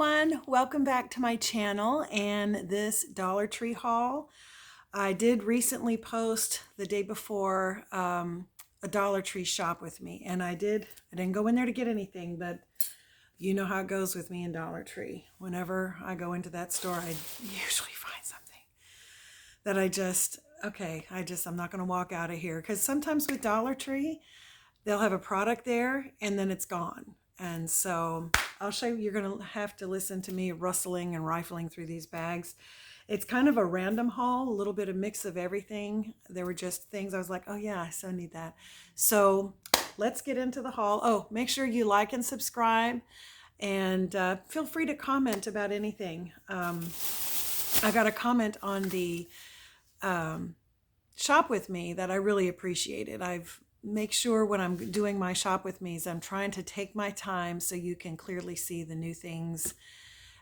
everyone, welcome back to my channel and this Dollar Tree haul. I did recently post the day before a Dollar Tree shop with me, and I didn't go in there to get anything, but you know how it goes with me in Dollar Tree. Whenever I go into that store, I usually find something that I'm not going to walk out of here, because sometimes with Dollar Tree they'll have a product there and then it's gone. And so I'll show you, you're going to have to listen to me rustling and rifling through these bags. It's kind of a random haul, a little bit of mix of everything. There were just things I was like, oh yeah, I so need that. So let's get into the haul. Oh, make sure you like and subscribe, and feel free to comment about anything. I got a comment on the shop with me that I really appreciated. I've make sure when I'm doing my shop with me's, I'm trying to take my time so you can clearly see the new things,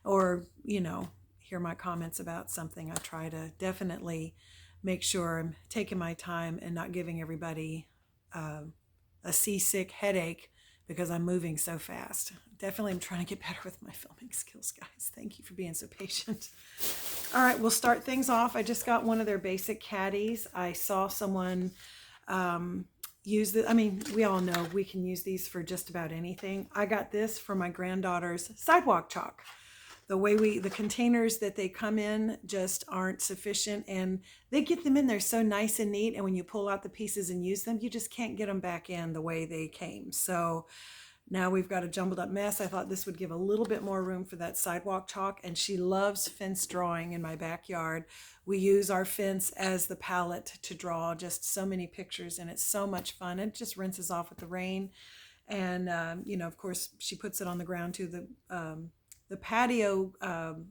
or, you know, hear my comments about something. I try to definitely make sure I'm taking my time and not giving everybody a seasick headache because I'm moving so fast. Definitely I'm trying to get better with my filming skills, guys. Thank you for being so patient. All right, we'll start things off. I just got one of their basic caddies. I saw someone use this. I mean, we all know we can use these for just about anything. I got this for my granddaughter's sidewalk chalk. The containers that they come in just aren't sufficient, and they get them in there so nice and neat, and when you pull out the pieces and use them, you just can't get them back in the way they came. So now we've got a jumbled up mess. I thought this would give a little bit more room for that sidewalk chalk, and she loves fence drawing in my backyard. We use our fence as the palette to draw just so many pictures, and it's so much fun. It just rinses off with the rain, and you know, of course, she puts it on the ground too. The patio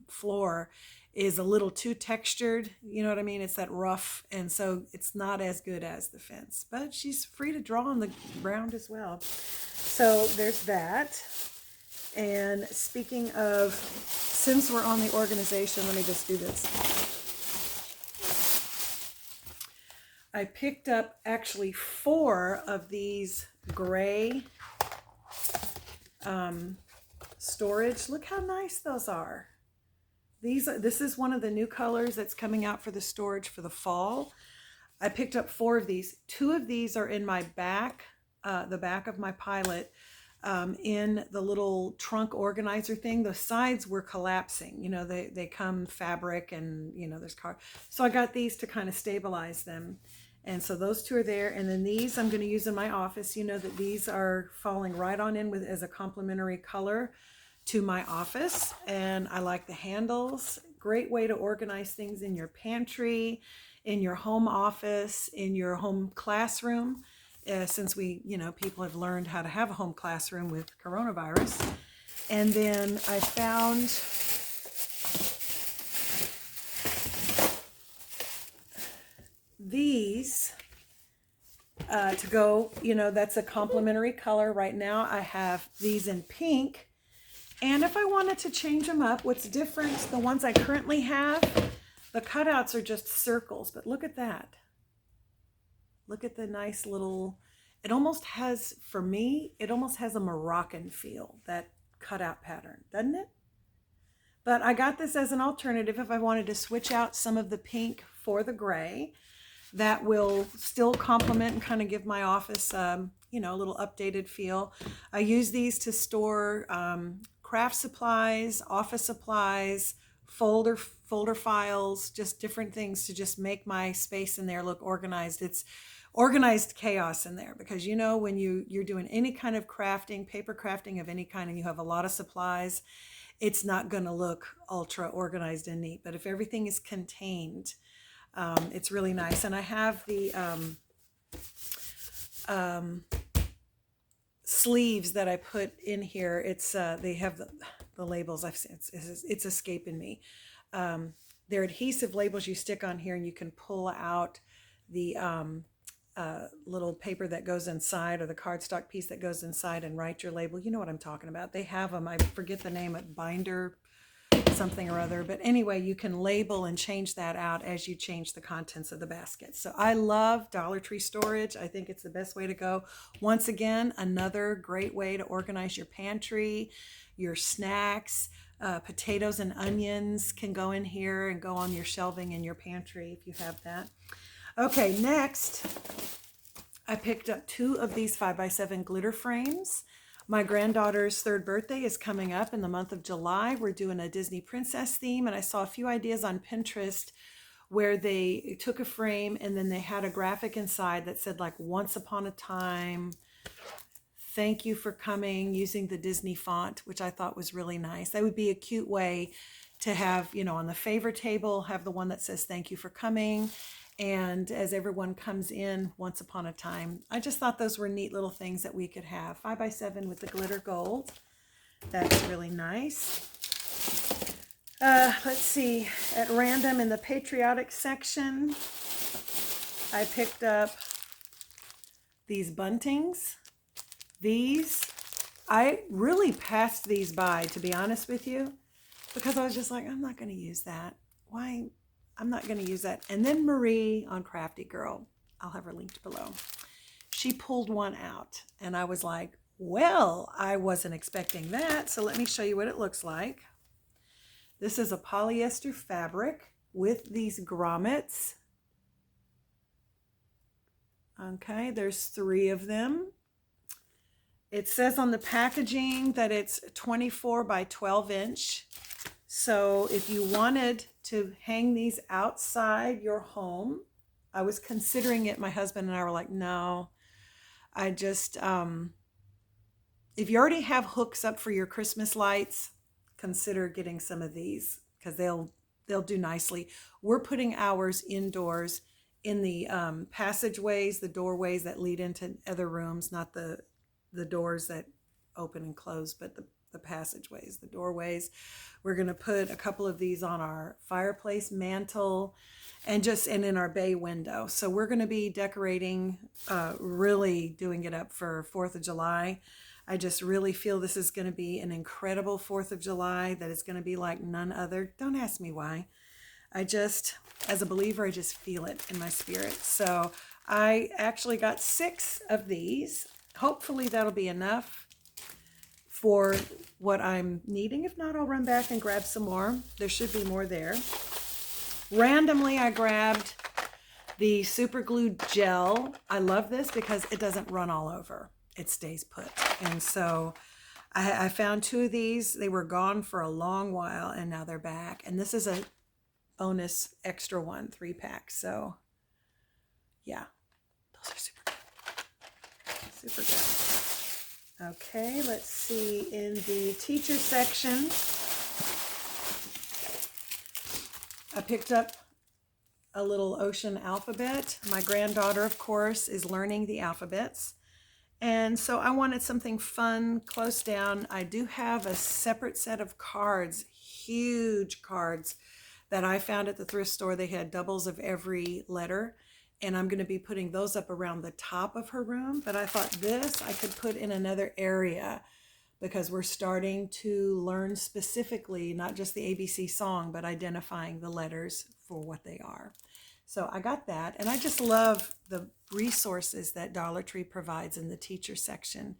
floor is a little too textured, you know what I mean? It's that rough, and so it's not as good as the fence, but she's free to draw on the ground as well. So there's that. And speaking of, since we're on the organization, let me just do this. I picked up actually 4 of these gray storage. Look how nice those are. This is one of the new colors that's coming out for the storage for the fall. I picked up 4 of these. 2 of these are in my back, the back of my Pilot, in the little trunk organizer thing. The sides were collapsing. You know, they come fabric, and you know, there's car. So I got these to kind of stabilize them. And so those 2 are there. And then these I'm going to use in my office. You know that these are falling right on in with as a complementary color to my office. And I like the handles. Great way to organize things in your pantry, in your home office, in your home classroom. Since we, you know, people have learned how to have a home classroom with coronavirus. And then I found these to go, you know, that's a complementary color. Right now I have these in pink, and if I wanted to change them up, what's different, the ones I currently have, the cutouts are just circles, but look at that. Look at the nice little, it almost has, for me, it almost has a Moroccan feel, that cutout pattern, doesn't it? But I got this as an alternative if I wanted to switch out some of the pink for the gray. That will still complement and kind of give my office, you know, a little updated feel. I use these to store craft supplies, office supplies, folder files, just different things to just make my space in there look organized. It's organized chaos in there, because you know, when you're doing any kind of crafting, paper crafting of any kind, and you have a lot of supplies, it's not going to look ultra organized and neat. But if everything is contained, it's really nice. And I have the sleeves that I put in here. It's they have the labels. It's escaping me. They're adhesive labels you stick on here, and you can pull out the little paper that goes inside, or the cardstock piece that goes inside, and write your label. You know what I'm talking about. They have them. I forget the name, binder something or other, but anyway, you can label and change that out as you change the contents of the basket. So I love Dollar Tree storage. I think it's the best way to go. Once again, another great way to organize your pantry, your snacks. Potatoes and onions can go in here and go on your shelving in your pantry if you have that. Okay, next, I picked up 2 of these 5x7 glitter frames. My granddaughter's 3rd birthday is coming up in the month of July. We're doing a Disney princess theme, and I saw a few ideas on Pinterest where they took a frame and then they had a graphic inside that said like once upon a time, thank you for coming, using the Disney font, which I thought was really nice. That would be a cute way to have, you know, on the favor table, have the one that says thank you for coming. And as everyone comes in, once upon a time. I just thought those were neat little things that we could have. 5x7 with the glitter gold. That's really nice. Let's see, at random in the Patriotic section, I picked up these Buntings. These, I really passed these by, to be honest with you, because I was just like, I'm not going to use that. Why? I'm not going to use that. And then Marie on Crafty Girl, I'll have her linked below. She pulled one out, and I was like, well, I wasn't expecting that. So let me show you what it looks like. This is a polyester fabric with these grommets. Okay, there's 3 of them. It says on the packaging that it's 24 by 12 inch. So if you wanted to hang these outside your home, I was considering it. My husband and I were like, no, I just, if you already have hooks up for your Christmas lights, consider getting some of these because they'll do nicely. We're putting ours indoors in the passageways, the doorways that lead into other rooms, not the doors that open and close, but the passageways, the doorways. We're going to put a couple of these on our fireplace mantle and in our bay window. So we're going to be decorating, really doing it up for 4th of July. I just really feel this is going to be an incredible 4th of July, that it's going to be like none other. Don't ask me why. I just, as a believer, I just feel it in my spirit. So I actually got 6 of these. Hopefully that'll be enough for what I'm needing. If not, I'll run back and grab some more. There should be more there. Randomly, I grabbed the super glue gel. I love this because it doesn't run all over. It stays put. And so I found 2 of these. They were gone for a long while and now they're back. And this is a bonus extra one, 3-pack. So yeah, those are super good. Super good. Okay, let's see, in the teacher section, I picked up a little ocean alphabet. My granddaughter, of course, is learning the alphabets. And so I wanted something fun, close down. I do have a separate set of cards, huge cards, that I found at the thrift store. They had doubles of every letter. And I'm going to be putting those up around the top of her room. But I thought this I could put in another area because we're starting to learn specifically, not just the ABC song, but identifying the letters for what they are. So I got that. And I just love the resources that Dollar Tree provides in the teacher section.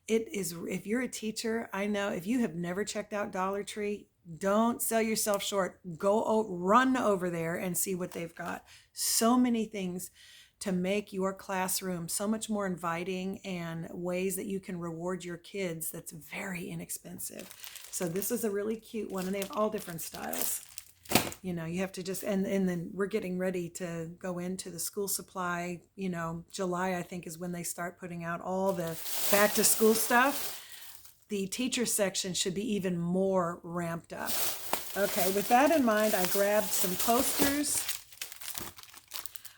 It is, if you're a teacher, I know if you have never checked out Dollar Tree, don't sell yourself short. Go run over there and see what they've got. So many things to make your classroom so much more inviting and ways that you can reward your kids that's very inexpensive. So this is a really cute one, and they have all different styles. You know, you have to just, and then we're getting ready to go into the school supply. You know, July, I think, is when they start putting out all the back to school stuff. The teacher section should be even more ramped up. Okay, with that in mind, I grabbed some posters.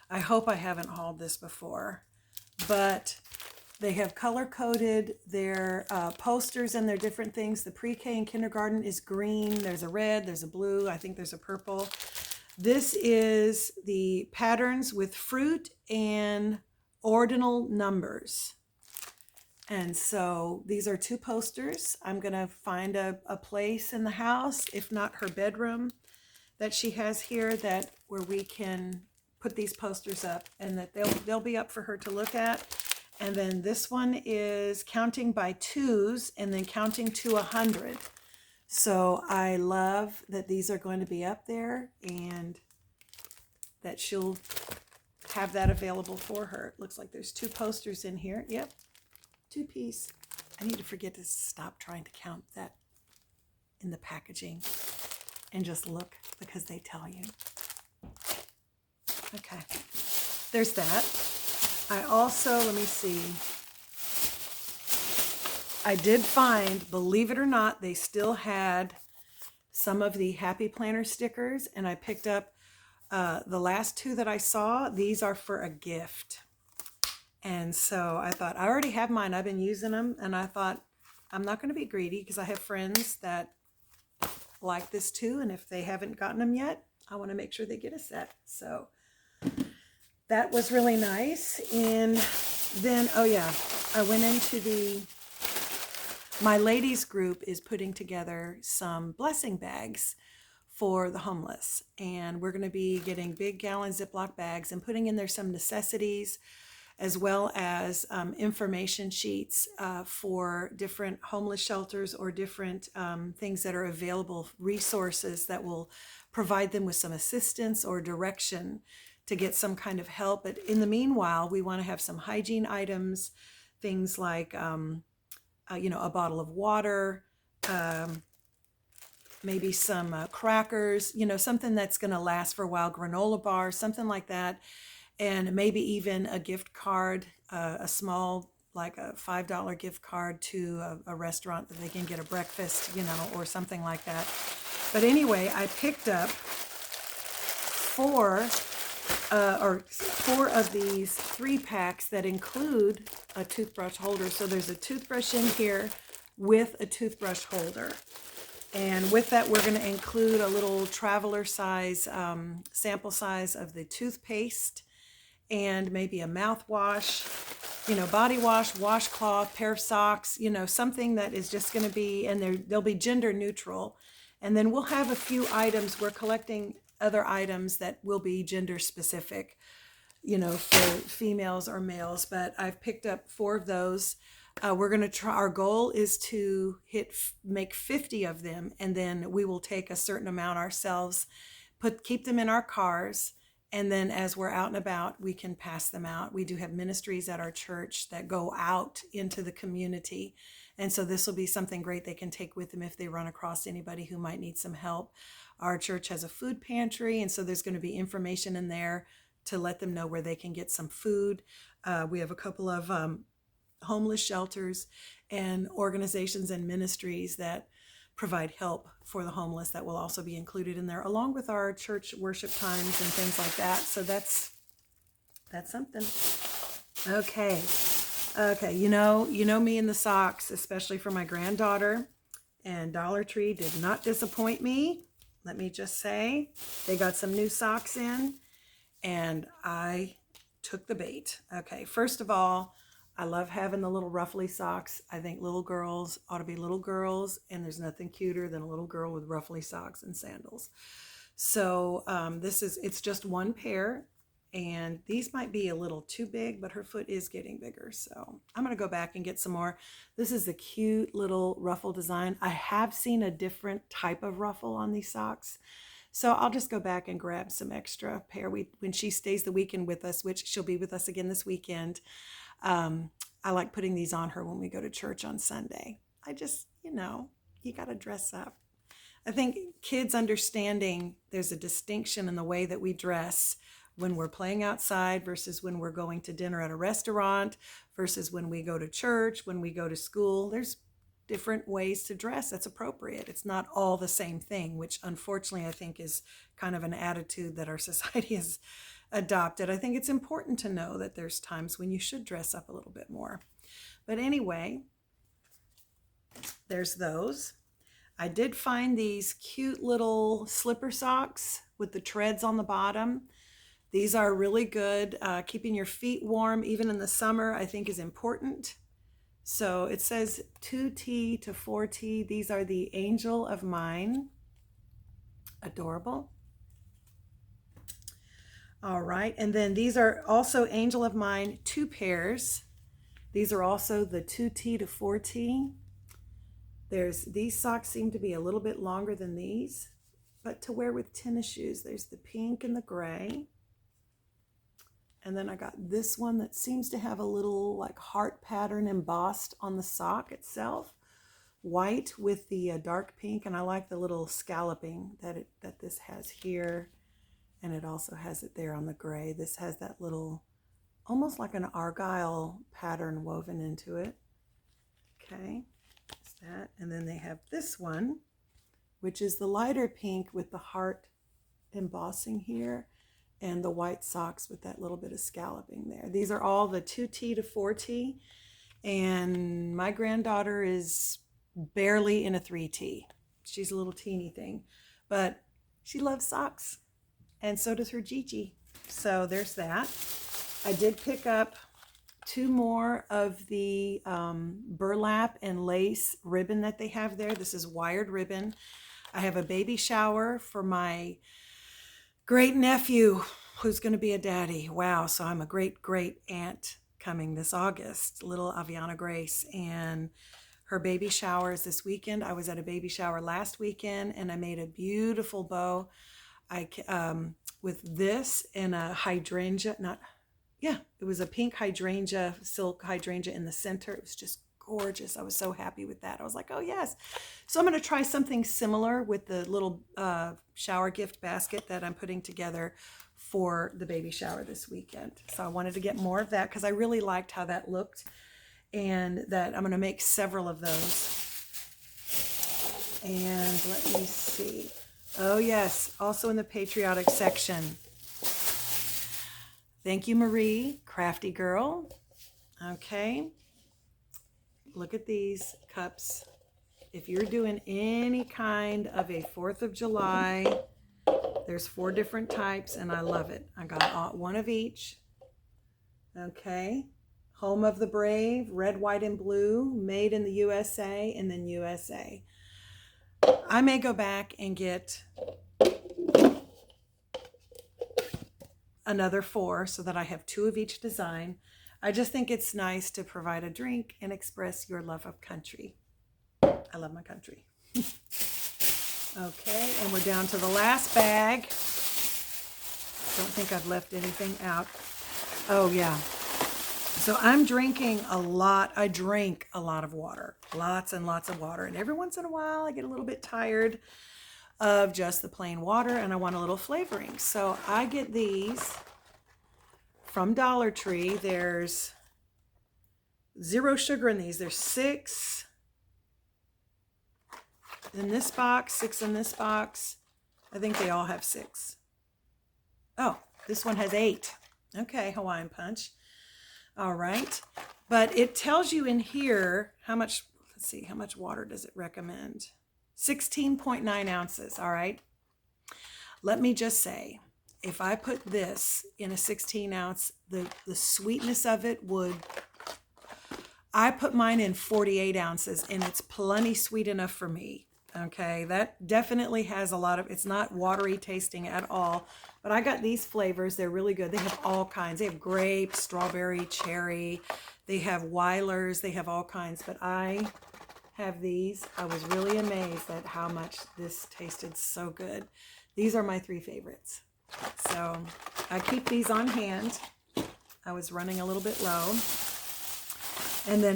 I hope I haven't hauled this before, but they have color-coded their posters and their different things. The pre-K and kindergarten is green. There's a red, there's a blue, I think there's a purple. This is the patterns with fruit and ordinal numbers. And so these are 2 posters. I'm going to find a place in the house, if not her bedroom, that she has here, that where we can put these posters up and that they'll be up for her to look at. And then this one is counting by twos and then counting to 100. So I love that these are going to be up there and that she'll have that available for her. It looks like there's 2 posters in here. Yep, 2 piece. I need to forget to stop trying to count that in the packaging and just look because they tell you. Okay, there's that. I also, let me see. I did find, believe it or not, they still had some of the Happy Planner stickers, and I picked up the last 2 that I saw. These are for a gift. And so I thought, I already have mine. I've been using them, and I thought, I'm not going to be greedy because I have friends that like this too, and if they haven't gotten them yet, I want to make sure they get a set. So that was really nice. And then, oh yeah, I went into my ladies group is putting together some blessing bags for the homeless. And we're going to be getting big gallon Ziploc bags and putting in there some necessities as well as information sheets for different homeless shelters or different things that are available, resources that will provide them with some assistance or direction to get some kind of help. But in the meanwhile, we want to have some hygiene items, things like a bottle of water, maybe some crackers, something that's going to last for a while, granola bars, something like that, and maybe even a gift card, a small, like a $5 gift card to a restaurant that they can get a breakfast, or something like that. But anyway, I picked up 4 of these 3 packs that include a toothbrush holder. So there's a toothbrush in here with a toothbrush holder. And with that, we're going to include a little traveler size, sample size of the toothpaste and maybe a mouthwash, body wash, washcloth, pair of socks, something that is just going to be, and they'll be gender neutral. And then we'll have a few items. We're collecting other items that will be gender specific, for females or males. But I've picked up 4 of those. We're going to try, our goal is to make 50 of them, and then we will take a certain amount ourselves, keep them in our cars, and then as we're out and about, we can pass them out. We do have ministries at our church that go out into the community, and so this will be something great they can take with them if they run across anybody who might need some help. Our church has a food pantry, and so there's going to be information in there to let them know where they can get some food. We have a couple of homeless shelters and organizations and ministries that provide help for the homeless that will also be included in there, along with our church worship times and things like that. So that's something. Okay, you know me in the socks, especially for my granddaughter, and Dollar Tree did not disappoint me. Let me just say, they got some new socks in, and I took the bait. Okay, first of all, I love having the little ruffly socks. I think little girls ought to be little girls, and there's nothing cuter than a little girl with ruffly socks and sandals. So it's just 1 pair, and these might be a little too big, but her foot is getting bigger. So I'm going to go back and get some more. This is the cute little ruffle design. I have seen a different type of ruffle on these socks. So I'll just go back and grab some extra pair. When she stays the weekend with us, which she'll be with us again this weekend, I like putting these on her when we go to church on Sunday. I just, you got to dress up. I think kids understanding there's a distinction in the way that we dress when we're playing outside versus when we're going to dinner at a restaurant versus when we go to church, when we go to school. There's different ways to dress that's appropriate. It's not all the same thing, which unfortunately I think is kind of an attitude that our society has adopted. I think it's important to know that there's times when you should dress up a little bit more. But anyway, there's those. I did find these cute little slipper socks with the treads on the bottom. These are really good. Keeping your feet warm even in the summer, I think, is important. So it says 2T to 4T. These are the Angel of Mine. Adorable. All right, and then these are also Angel of Mine 2 pairs. These are also the 2T to 4T. These socks seem to be a little bit longer than these, but to wear with tennis shoes. There's the pink and the gray. And then I got this one that seems to have a little like heart pattern embossed on the sock itself. White with the dark pink, and I like the little scalloping that this has here. And it also has it there on the gray. This has that little, almost like an argyle pattern woven into it. Okay. That, and then they have this one, which is the lighter pink with the heart embossing here, and the white socks with that little bit of scalloping there. These are all the 2T to 4T, and my granddaughter is barely in a 3T. She's a little teeny thing, but she loves socks, and so does her Gigi. So there's that. I did pick up 2 more of the burlap and lace ribbon that they have there. This is wired ribbon. I have a baby shower for my great nephew who's going to be a daddy. Wow, so I'm a great aunt coming this August, little Aviana Grace, and her baby shower is this weekend. I was at a baby shower last weekend, and I made a beautiful bow with this and a hydrangea, it was a pink hydrangea, silk hydrangea in the center. It was just gorgeous. I was so happy with that. I was like, oh yes. So I'm going to try something similar with the little shower gift basket that I'm putting together for the baby shower this weekend. So I wanted to get more of that because I really liked how that looked, and that I'm going to make several of those. And let me see. Oh yes, also in the patriotic section. Thank you, Marie, crafty girl. Okay, look at these cups. If you're doing any kind of a 4th of July, there's 4 different types, and I love it. I got one of each. Okay, Home of the Brave, red, white, and blue, made in the USA, and then USA. I may go back and get another 4 so that I have 2 of each design. I just think it's nice to provide a drink and express your love of country. I love my country. Okay, and we're down to the last bag. Don't think I've left anything out. Oh yeah. So I'm drinking a lot. I drink a lot of water, lots and lots of water. And every once in a while I get a little bit tired of just the plain water, and I want a little flavoring. So I get these from Dollar Tree. There's 0 sugar in these. There's 6 in this box, 6 in this box. I think they all have 6. Oh, this one has 8. Okay, Hawaiian Punch. All right. But it tells you in here how much, let's see, how much water does it recommend? 16.9 ounces, all right? Let me just say, if I put this in a 16 ounce, the sweetness of it would, I put mine in 48 ounces, and it's plenty sweet enough for me, okay? That definitely has a lot of, it's not watery tasting at all, but I got these flavors. They're really good. They have all kinds. They have grape, strawberry, cherry. They have Weilers. They have all kinds, but I have these. I was really amazed at how much this tasted so good. These are my 3 favorites. So I keep these on hand. I was running a little bit low. And then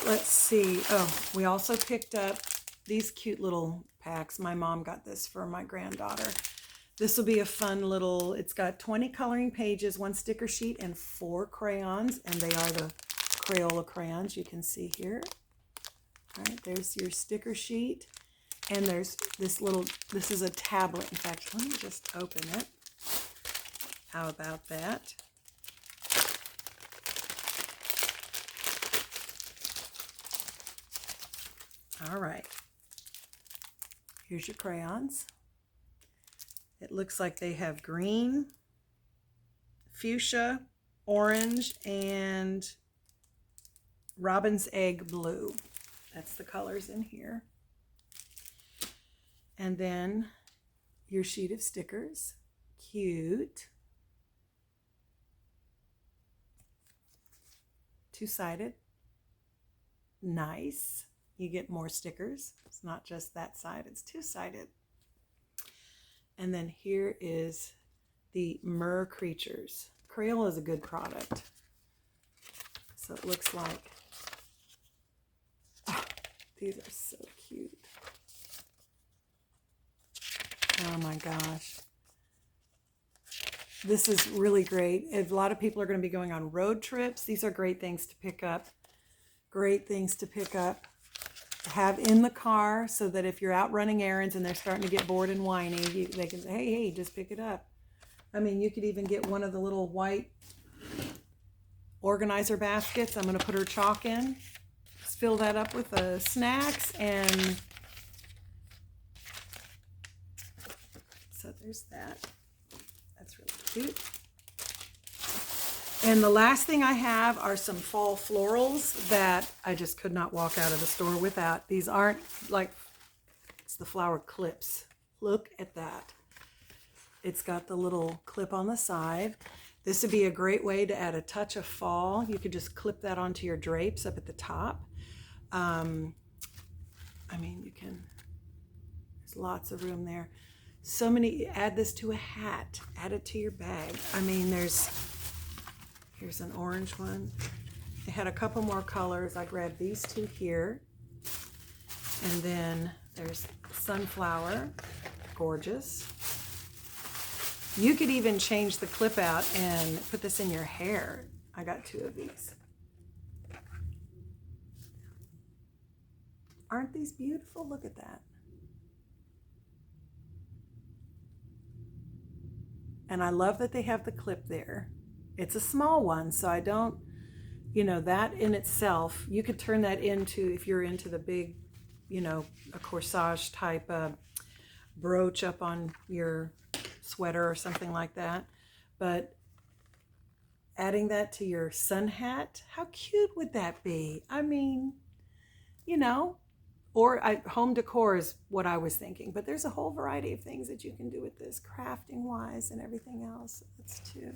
let's see. Oh, we also picked up these cute little packs. My mom got this for my granddaughter. This will be a fun little, it's got 20 coloring pages, 1 sticker sheet, and 4 crayons. And they are the Crayola crayons you can see here. All right, there's your sticker sheet, and there's this little, this is a tablet. In fact, let me just open it. How about that? All right, here's your crayons. It looks like they have green, fuchsia, orange, and robin's egg blue. That's the colors in here. And then your sheet of stickers. Cute. 2-sided. Nice. You get more stickers. It's not just that side, it's two-sided. And then here is the Mer Creatures. Crayola is a good product. So it looks like, oh, these are so cute. Oh my gosh. This is really great. A lot of people are going to be going on road trips. These are great things to pick up. Great things to pick up. Have in the car so that if you're out running errands and they're starting to get bored and whiny, they can say, hey, just pick it up. I mean, you could even get one of the little white organizer baskets. I'm going to put her chalk in. Just fill that up with snacks, and so there's that. That's really cute. And the last thing I have are some fall florals that I just could not walk out of the store without. These aren't like, it's the flower clips. Look at that. It's got the little clip on the side. This would be a great way to add a touch of fall. You could just clip that onto your drapes up at the top. I mean, you can, there's lots of room there. So many, add this to a hat, add it to your bag. I mean, here's an orange one. They had a couple more colors. I grabbed these two here. And then there's sunflower, gorgeous. You could even change the clip out and put this in your hair. I got two of these. Aren't these beautiful? Look at that. And I love that they have the clip there. It's a small one, so I don't, you know, that in itself, you could turn that into, if you're into the big, you know, a corsage type brooch up on your sweater or something like that. But adding that to your sun hat, how cute would that be? I mean, you know, or home decor is what I was thinking, but there's a whole variety of things that you can do with this, crafting wise and everything else. That's two.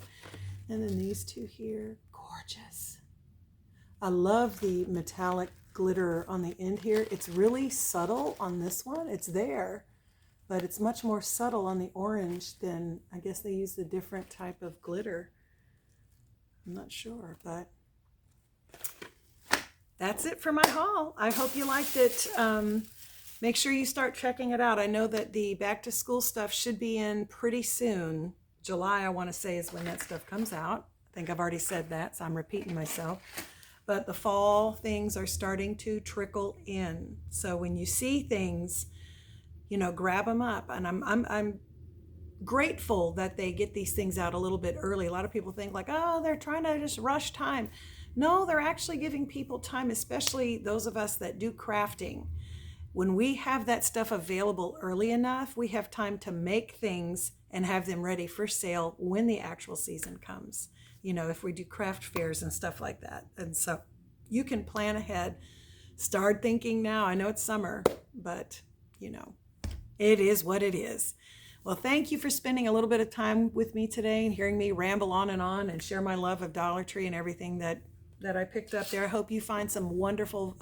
And then these two here, gorgeous. I love the metallic glitter on the end here. It's really subtle on this one. It's there, but it's much more subtle on the orange than, I guess they use the different type of glitter. I'm not sure, but that's it for my haul. I hope you liked it. Make sure you start checking it out. I know that the back to school stuff should be in pretty soon. July, I want to say, is when that stuff comes out. I think I've already said that, so I'm repeating myself. But the fall things are starting to trickle in. So when you see things, you know, grab them up. And I'm grateful that they get these things out a little bit early. A lot of people think like, oh, they're trying to just rush time. No, they're actually giving people time, especially those of us that do crafting. When we have that stuff available early enough, we have time to make things and have them ready for sale when the actual season comes. You know, if we do craft fairs and stuff like that. And so you can plan ahead, start thinking now. I know it's summer, but you know, it is what it is. Well, thank you for spending a little bit of time with me today and hearing me ramble on and share my love of Dollar Tree and everything that I picked up there. I hope you find some wonderful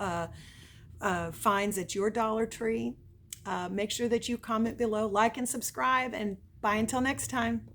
finds at your Dollar Tree. Make sure that you comment below, like and subscribe, and bye until next time.